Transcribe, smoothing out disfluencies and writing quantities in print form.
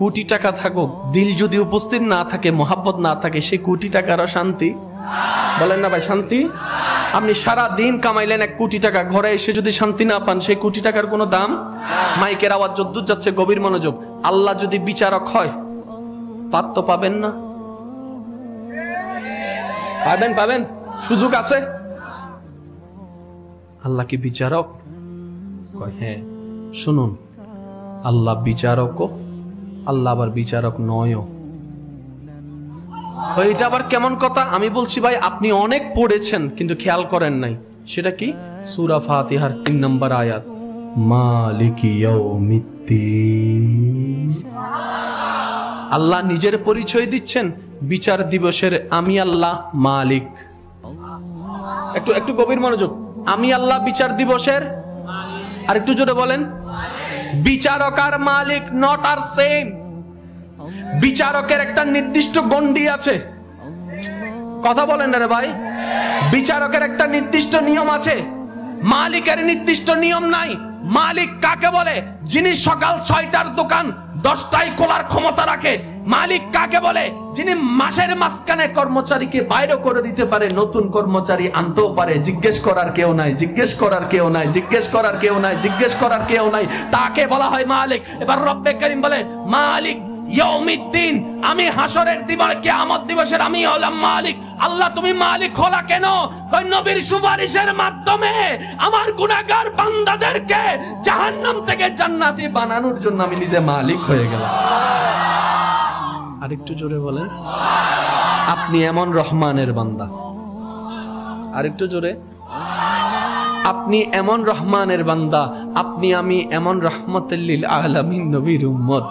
কোটি টাকা থাকুক, দিল যদি উপস্থিত না থাকে, মোহাব্বত না থাকে, সেই কোটি টাকারও শান্তি বলেন না ভাই, শান্তি? আপনি সারা দিন কামাইলেন 1 কোটি টাকা, ঘরে এসে যদি শান্তি না পান, সেই কোটি টাকার কোনো দাম? মাইকের আওয়াজ যদ্দূর যাচ্ছে, গভীর মনোযোগ। আল্লাহ যদি বিচারক হয়, পাপ তো পাবেন না? পাবেন, সুযোগ আছে। আল্লাহ কি বিচারক? কয় হ্যাঁ। শুনুন, আল্লাহ বিচারকও, আল্লাহ আবার বিচারক নয়ও। এটা আবার কেমন কথা? আমি বলছি ভাই, আপনি অনেক পড়েছেন কিন্তু খেয়াল করেন নাই। সেটা কি? সূরা ফাতিহার 3 নম্বর আয়াত, মালিকি ইয়াউমিদ্দিন। আল্লাহ নিজের পরিচয় দিচ্ছেন বিচার দিবসের, আমি আল্লাহ মালিক। একটু গভীর মনোযোগ। আমি আল্লাহ বিচার দিবসের, আর একটু জোরে বলেন। বিচারক আর মালিক নট আর সেম। বিচারকের একটা নির্দিষ্ট গণ্ডি আছে, কথা বলেন না রে ভাই। বিচারকের একটা নির্দিষ্ট নিয়ম আছে, মালিকের নির্দিষ্ট নিয়ম নাই। মালিক কাকে বলে? যিনি সকাল 6টার দোকান 10টায় খোলার ক্ষমতা রাখে। মালিক কাকে বলে? যিনি মাসের মাঝখানে কর্মচারীকে বাইরে করে দিতে পারে, নতুন কর্মচারী আনতেও পারে। জিজ্ঞেস করার কেউ নাই, জিজ্ঞেস করার কেউ নাই, জিজ্ঞেস করার কেউ নাই, জিজ্ঞেস করার কেউ নাই, তাকে বলা হয় মালিক। এবার রব্বে কারীম বলে মালিক ইয়াউমিদ্দিন, আমি হাসরের দিবসে, কিয়ামত দিবসের আমি হলাম মালিক। আল্লাহ তুমি মালিক হলা কেন? কই নবীর সুপারিশের মাধ্যমে আমার গুনাহগার বান্দাদেরকে জাহান্নাম থেকে জান্নাতি বানানোর জন্য আমি নিজে মালিক হয়ে গেলাম। আরেকটু জোরে বলেন। আপনি এমন রহমানের বান্দা। আরেকটু জোরে। আপনি এমন রহমানের বান্দা, আপনি আমি এমন রহমতুল লিল আলামিন নবীর উম্মত।